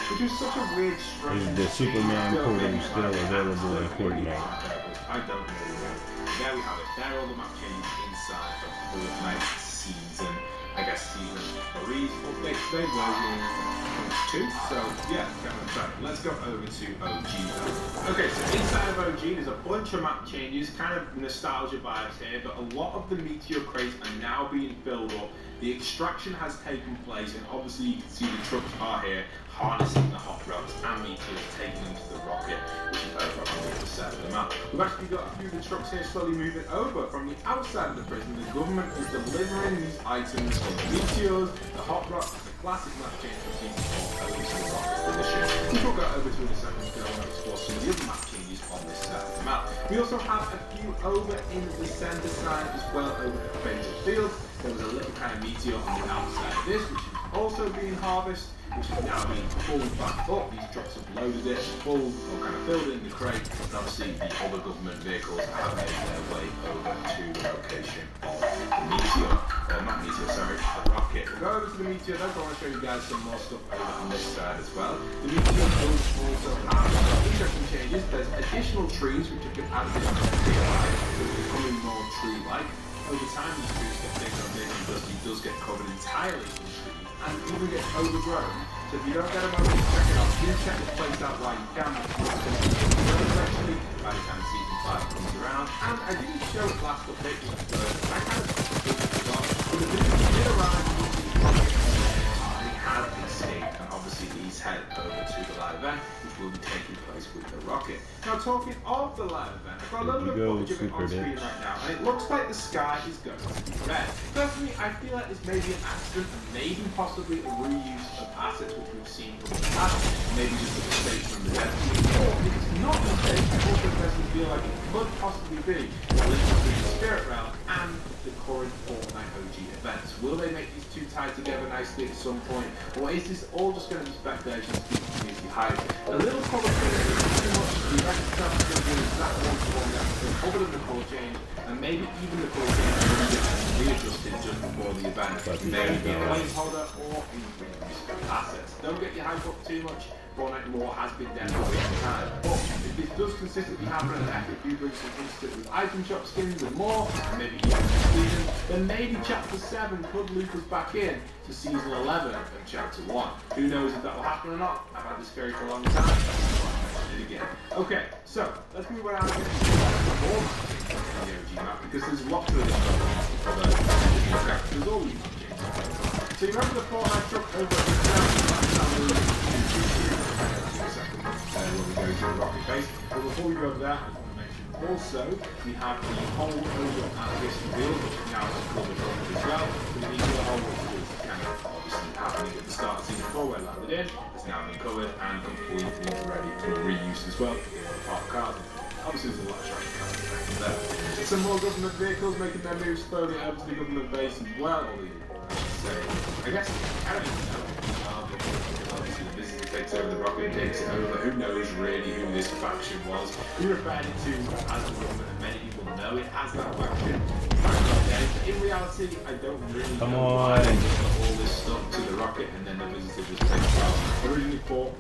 which is such a weird strange. Is the Superman coding still available in Fortnite? I don't really know. There we have it. There are all the map changes inside of Fortnite season. I guess season 3's update today, version 2. So yeah, let's go over to OG now. Okay, so inside of OG there's a bunch of map changes, kind of nostalgia vibes here, but a lot of the meteor crates are now being filled up. The extraction has taken place, and obviously you can see the trucks are here harnessing the hot rods and meteors, taking them to the rocket, which is over on the other side of the map. We've actually got a few of the trucks here slowly moving over from the outside of the prison. The government is delivering these items from the meteors, the hot rods, the classic map change from season 4 over to the rocket position. We will go over to in a second because I want to explore some of the other map changes on this side of the map. We also have a few over in the center side as well over at the Benton Field. There was a little kind of meteor on the outside of this, which is also being harvested, which is now being pulled back up. These trucks have loaded it, pulled or kind of filled in the crate, and obviously the other government vehicles have made their way over to the location of the meteor, not meteor, sorry, the rocket. We'll go over to the meteor though, I want to show you guys some more stuff over on this side as well. The meteor does also have interesting changes. There's additional trees which have been added to the TLI, so it's becoming more tree-like. Over time, these trees get bigger and bigger, and dusty does get covered entirely in trees and even get overgrown. So if you don't get a moment to check it out, do check this place out while you can. Eventually, by the time season 5 comes around, and I didn't show it last update, but I kind of forgot. But the video did arrive and he has escaped, and obviously he's headed over to the live event, which will be taking place with the rocket. Now, talking of the live event, I've got a little bit of footage of it on screen right now, and it looks like the sky is going to be red. Personally, I feel like it's maybe an accident, maybe possibly a reuse of assets which we've seen from the past, maybe just a mistake from the dev team, or if it's not a mistake, I also personally feel like it could possibly be a link between the Spirit Realm and the current Fortnite OG events. Will they make these two tie together nicely at some point, or is this all just going to be speculation to keep the community hype? A little colour change is too much. The rest of stuff is going to do exactly one other than the colour change, and maybe even the colour change will be readjusted just before the event. Maybe be a placeholder or in assets. Don't get your hype up too much. Fortnite lore has been dead for a long time, but if this does consistently happen and Epic do bring some instant with item shop skins and more, and maybe even next season, then maybe Chapter 7 could loop us back in to Season 11 and Chapter 1. Who knows if that will happen or not? I've had this theory for a long time. Again. Okay, so let's move around and get more in the OG map because there's lots of this stuff. There's always map changes. So you remember the Fortnite truck over at the when we go to the rocket base. But before we go over that, I just want to mention also we have the hole over at this field, which now is covered over as well. So the meteor hole, which was kind of obviously happening at the start of season 4 where it landed in, has now been covered and completely ready for reuse as well. Park cars. Obviously there's a lot of shiny cars back there. Some more government vehicles making their moves slowly over to the government base as well. I guess I don't even know. Obviously the business takes over the rocket, takes it over. Who knows really who this faction was? We referred it to as the government, and many people know it as that faction. But in reality, I don't really know why they just got all this stuff to the rocket and then the visitor just takes it out. Originally we thought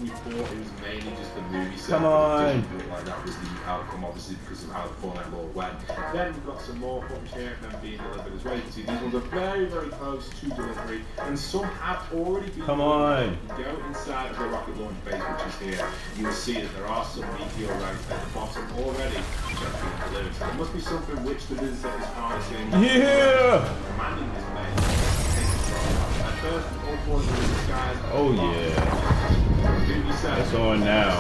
it was mainly just the movie set. Come on! Like that was the outcome, obviously, because of how the Fortnite lore went. Then we've got some more footage here of them being delivered as well. You can see these ones are very, very close to delivery, and some have already been delivered. If you go inside of the rocket launch base, which is here, you will see that there are some meteor routes at the bottom already which have been delivered. So there must be something which the visitor is harnessing. Yeah! Commanding this base. At first, all four of the guys. Oh yeah. It's on now.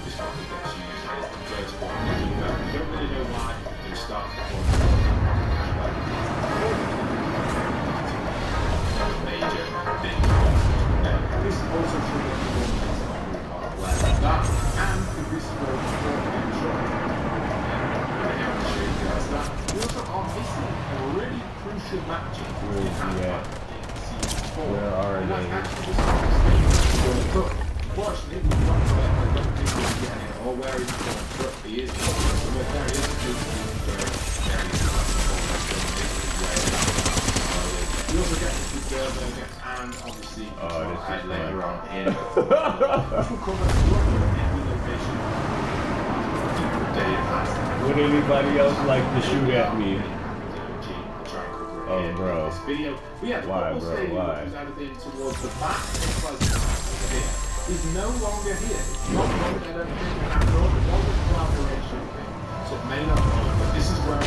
This rocket gets used as the first one. We don't really know why it starts before major big. This also shows that the government are aware of that, and the visitor we also are missing a really crucial map change. Where is he at? Where are and that's they? actually the truck. Fortunately, we've got to I don't think we can get it, or where is the truck? He is there he is. We also get this reserve and and obviously this is later fun. on in which will cover every location the day it lasts. Would anybody else like to shoot at me? Oh, bro. This video. But yeah, the Why, football bro? stadium, Why? which was added in towards the back of Pleasant over here, is no longer here. It's not longer, I don't think, after all. It was a collaboration thing, so it may not be, but this is where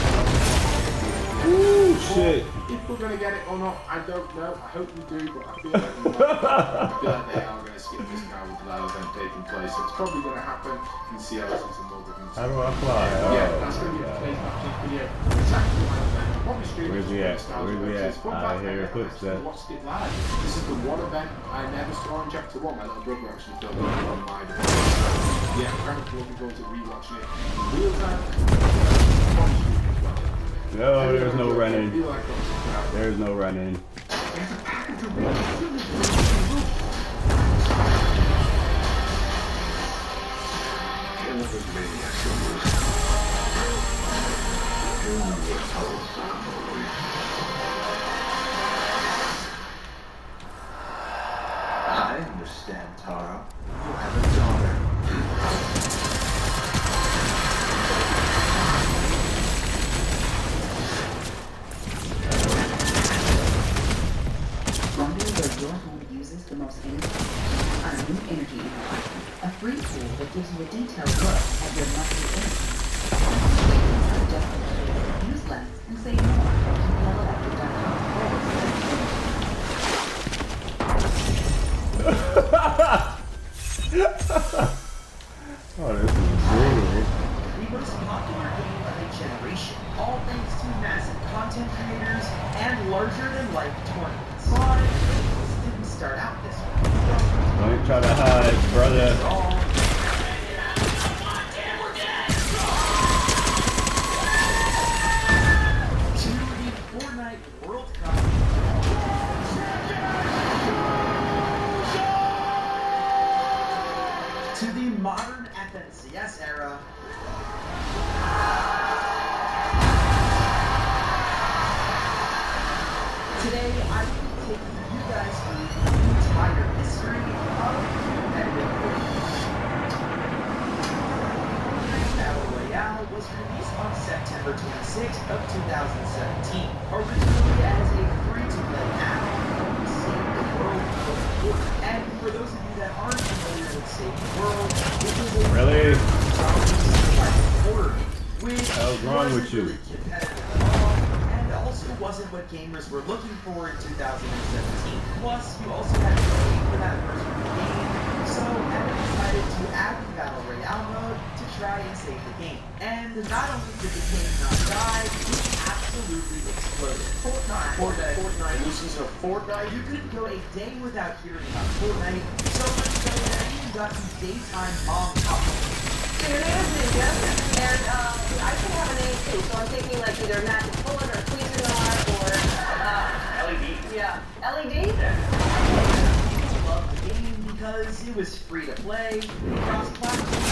Ooh, shit. if we're going to get it or not, I don't know. I hope we do, but I feel like we might. I feel like they are going to skip this now with another event taking place, so it's probably going to happen. You can see how this is involved with How do I fly? yeah, that's going to be today's matchup video. Exactly like that. Probably streaming. Where's he at? Where's he at? I hear footsteps. Watched it live. This is the one event I never saw in Chapter 1. My little brother actually filmed it on my device. So, yeah, I'm kind of looking forward to rewatching it in real time. No, there's no running. There's no running. I understand, Tara. You have a daughter. Wonder where your home uses the most energy? Our new energy analyzer, a free tool that gives you a detailed look at your monthly energy. Use less and save more. Oh, this is brutal. The most popular game of a generation, all thanks to massive content creators and larger-than-life tournaments. But it didn't start out this way. Don't try to hide, brother. To the Fortnite World Cup. To the modern FNCS era. Today, I will be taking you guys through the entire history of competitive Fortnite. Battle Royale was released on September 26th of 2017, originally as a free-to-play add-on of Save the World of Fortnite. And for those of you that aren't familiar with Save the World, it was a Really? horror game, which Hell's wrong with you? really competitive at all, and also wasn't what gamers were looking for in 2017. Plus, you also had to pay for that version of the game, so Epic decided to add the Battle Royale mode to try and save the game. And not only did the game not die, it absolutely exploded. Fortnite. This is a Fortnite. You couldn't go a day without hearing about Fortnite, so much so that it even got some daytime mom talk. So your name is Ninja, and I should have a name too, so I'm thinking like either Magic Bullet or Cuisinart or, LED. yeah, LED? People loved the game because it was free to play, cross-platform,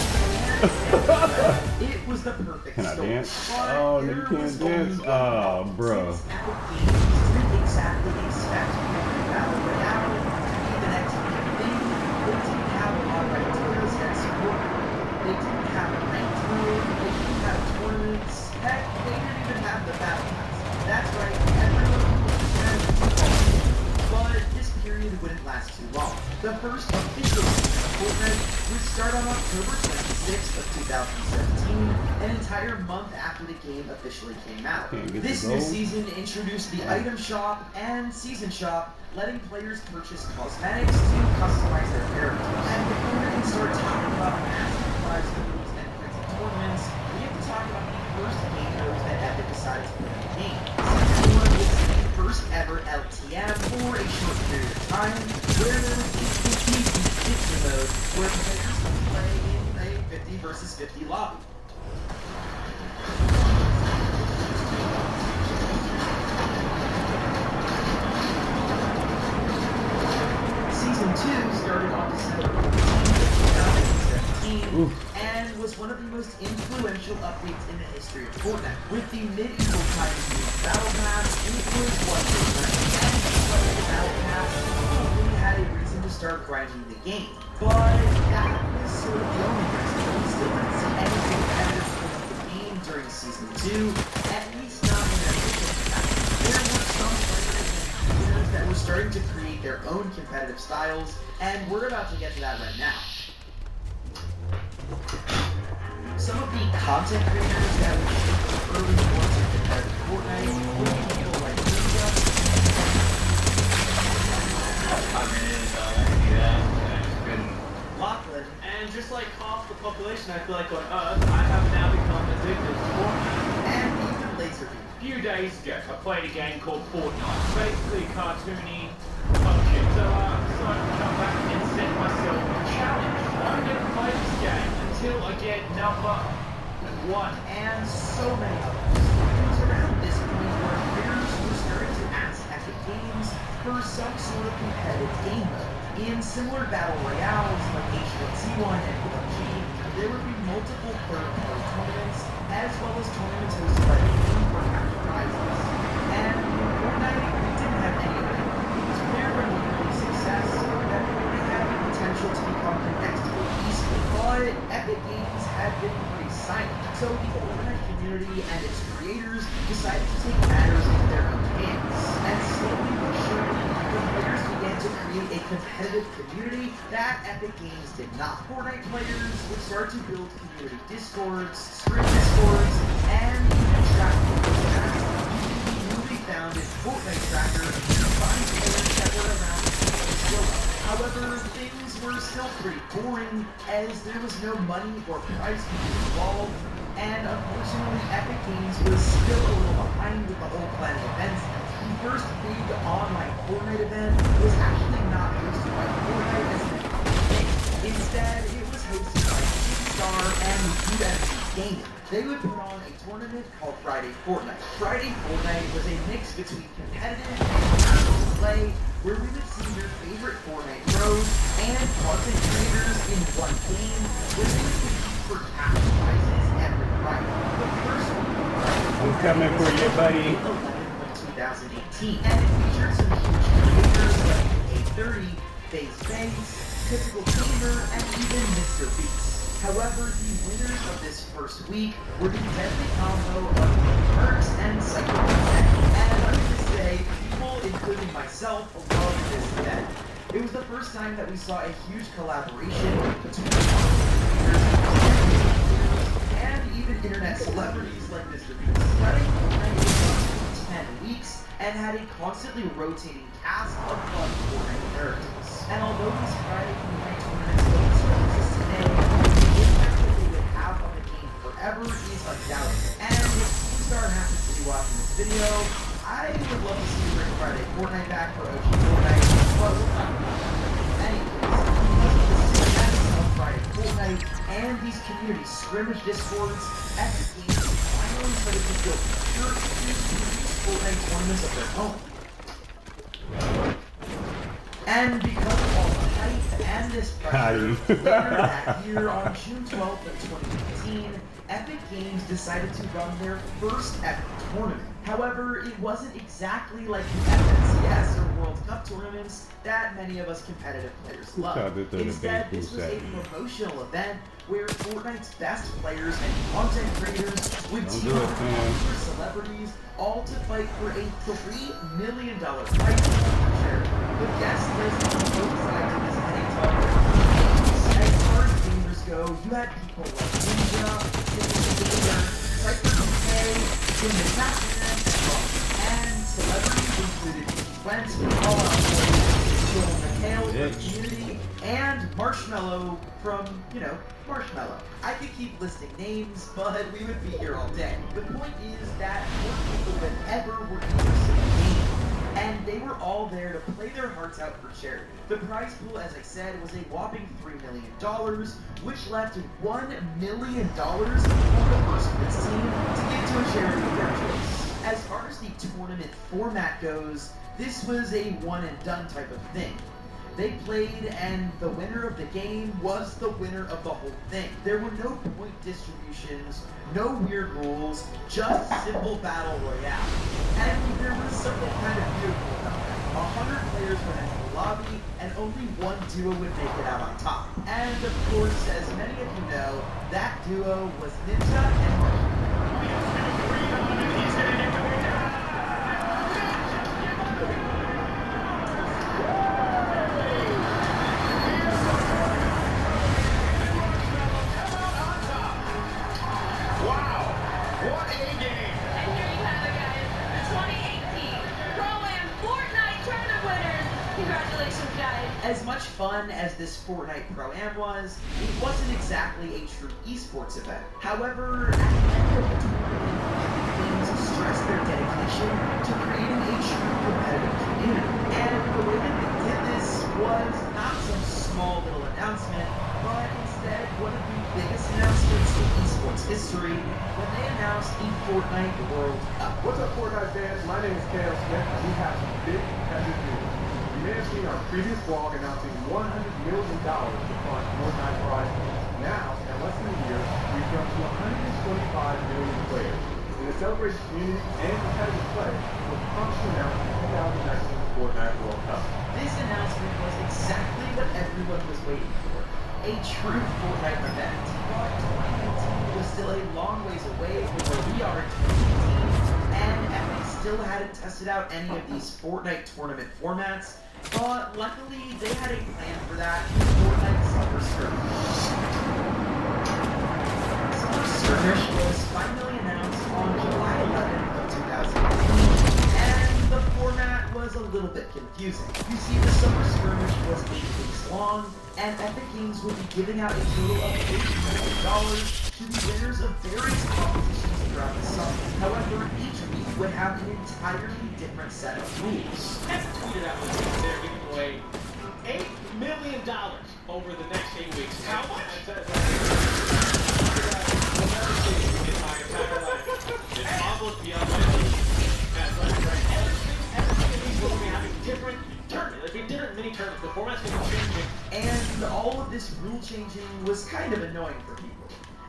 and it was the perfect Can I story. dance? But Oh, there you can't was dance? only Oh, one bro. since Epic Games didn't exactly expect Battle Royale to be the next big thing. They didn't have a lot of writers that support it. They didn't have a ranked mode, they didn't have tournaments, heck, they didn't even have the battle pass. That's right, everyone was trying to do all. But this period wouldn't last too long. The first official season of Fortnite would start on October 26th of 2017, an entire month after the game officially came out. Can't get This the new gold. season introduced the item shop and season shop, letting players purchase cosmetics to customize their characters. And before we can start talking about massive prize pools and crazy tournaments, we have to talk about the first game modes that Epic decided to put in the game. Season 1 was the first ever LTM for a short period of time, where there was a 50 mode where players could play in a 50 versus 50 lobby. Season 2 started on December 14th, 2017, and was one of the most influential updates in the history of Fortnite. With the medieval times battle pass, it was what they learned, and just like the battle pass, grinding the game. But that was sort of the only reason. We still didn't see anything competitive from the game during Season 2, at least not in their initial capacity. There were some players and creators that were starting to create their own competitive styles, and we're about to get to that right now. Some of the content creators that were the early ones in competitive Fortnite were people like Ninja. It's been Lachlan, and just like half the population, I feel like on Earth, I have now become addicted to Fortnite. and even Laserbeam. A few days ago, I played a game called Fortnite, basically cartoony PUBG. So I decided to come back and set myself a challenge. I'm going to play this game until I get number 1. And so many others. It was around this point where players were starting to ask Epic Games for some sort of competitive game mode. In similar battle royales like H1Z1 and PUBG, there would be multiple third-party tournaments, as well as tournaments hosted by the game for cash prizes. And in Fortnite, we didn't have any of that. It was clear when we made success that Fortnite had the potential to become the next big esport. But Epic Games had been pretty silent, so the Fortnite community and its creators decided to take matters into their own hands. And slowly but surely, the players began to create a competitive community that Epic Games did not. Fortnite players would start to build community discords, sprint discords, and even track groups. The newly founded Fortnite tracker to find players that were around the solo. However, things were still pretty boring as there was no money or prize money involved, and unfortunately Epic Games was still a little behind with the whole plan of events. The first big online Fortnite event was actually not hosted by Fortnite as an thing. Instead, it was hosted by Star and UFC Gaming. They would put on a tournament called Friday Fortnite. Friday Fortnite was a mix between competitive and casual play, where we would see your favorite Fortnite pros and content creators in one game, where they would compete for cash prizes and win right. The first week, I'm coming for you, buddy. 2018, and it featured some huge creators like A30, FaZe, Typical Gamer, and even Mr. Beast. However, the winners of this first week were the deadly combo of Perks and Psycho Protect. And let me just say, people, including myself, loved this event. It was the first time that we saw a huge collaboration between and even internet celebrities like Mr. Beast. Friday Fortnite was 10 weeks and had a constantly rotating cast of fun Fortnite characters. And although these Friday Fortnite tournaments don't still exist today, the impact that they would have on the game forever is undoubted. And if Star happens to be watching this video, I would love to see you bring Friday Fortnite back for OG Fortnite, but we'll talk about that. Anyways, because of the success of Friday Fortnite and these community scrimmage discords, Epic Games finally started to build pure Fortnite tournaments of their own. And because of all the hype and this pressure, later that year on June 12th of 2015, Epic Games decided to run their first ever tournament. However, it wasn't exactly like the FNCS or World Cup tournaments that many of us competitive players love. Instead, this was a promotional event where Fortnite's best players and content creators would team up with popular celebrities, all to fight for a $3 million prize for charity. The guest list on both sides of this heading talk. As far as gamers go, you had people like Ninja, Cypher Jim the Catman, and celebrities included Flint, All Out Boy, Joel McHale from Community, and Marshmello from, Marshmello. I could keep listing names, but we would be here all day. The point is that more people than ever were interested in the game, and they were all there to play their hearts out for charity. The prize pool, as I said, was a whopping $3 million, which left $1 million for the first place team to give to a charity of their choice. As far as the tournament format goes, this was a one and done type of thing. They played, and the winner of the game was the winner of the whole thing. There were no point distributions, no weird rules, just simple battle royale. And there was something kind of beautiful about that. 100 players went into the lobby, and only one duo would make it out on top. And of course, as many of you know, that duo was Ninja and Marshall. What a game! And here you have it, guys. The 2018 Pro-Am Fortnite Tournament winners. Congratulations, guys. As much fun as this Fortnite Pro-Am was, it wasn't exactly a true esports event. However, at the end of the tournament, teams stressed their dedication to creating a true competitive community. And the way that they did this was not some small little announcement, but instead one of the biggest announcements in esports history when they announced the Fortnite World Cup. What's up, Fortnite fans? My name is Kale Smith, and we have some big competitive news. You may have seen our previous vlog announcing $100 million to fund Fortnite prize pools. Now, in less than a year, we've grown to 125 million players. And to celebrate community and competitive play, we're pumped to announce the 2019 Fortnite World Cup. This announcement was exactly what everyone was waiting for. A true Fortnite event. But 2019 was still a long ways away from where we are in 2018, and Epic still hadn't tested out any of these Fortnite tournament formats, but luckily they had a plan for that in Fortnite Summer Skirmish. Summer Skirmish was finally announced on July 11th of 2018, and the format was a little bit confusing. You see, the Summer Skirmish was 8 weeks long, and Epic Games would be giving out a total of $8 million to the winners of various competitions throughout the summer. However, each week would have an entirely different set of rules. Epic tweeted out this week they're giving away $8 million over the next 8 weeks. How much? I've never seen it in my entire life. It's almost beyond my ability. That's right. Everything in these will be having different tournaments. There'll be different mini tournaments. The format's going to be changing. And all of this rule changing was kind of annoying for people.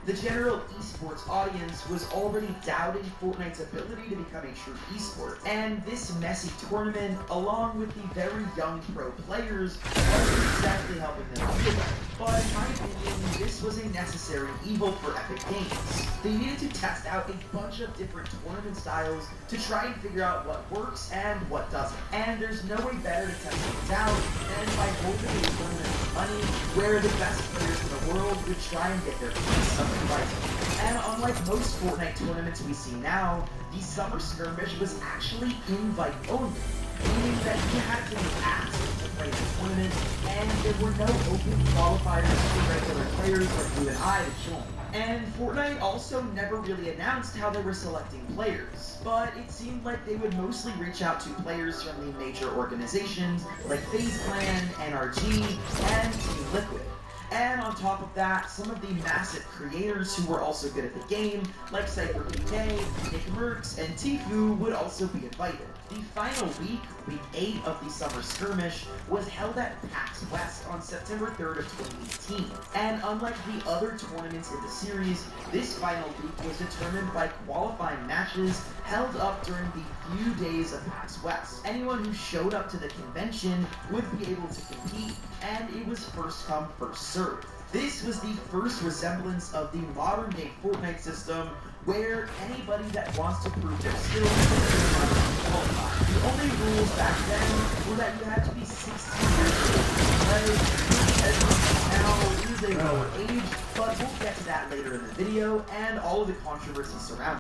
The general esports audience was already doubting Fortnite's ability to become a true esport, and this messy tournament, along with the very young pro players, wasn't exactly helping them feel better. But in my opinion, this was a necessary evil for Epic Games. They needed to test out a bunch of different tournament styles to try and figure out what works and what doesn't. And there's no way better to test things out than by holding a tournament of money where the best players in the world would try and get their piece of the prize. And unlike most Fortnite tournaments we see now, the Summer Skirmish was actually invite only, meaning that you had to be asked to play the tournament, and there were no open qualifiers for regular players like you and I to join. And Fortnite also never really announced how they were selecting players, but it seemed like they would mostly reach out to players from the major organizations like FaZe Clan, NRG, and Team Liquid. And on top of that, some of the massive creators who were also good at the game, like CypherPK, Nick Merckx, and Tfue, would also be invited. The final week, week 8 of the Summer Skirmish, was held at PAX West on September 3rd of 2018. And unlike the other tournaments in the series, this final week was determined by qualifying matches held up during the few days of PAX West. Anyone who showed up to the convention would be able to compete, and it was first come, first served. This was the first resemblance of the modern-day Fortnite system, where anybody that wants to prove their skills can qualify. The only rules back then were that you had to be 16 years old to play, as now is a lower age, but we'll get to that later in the video, and all of the controversy surrounding it.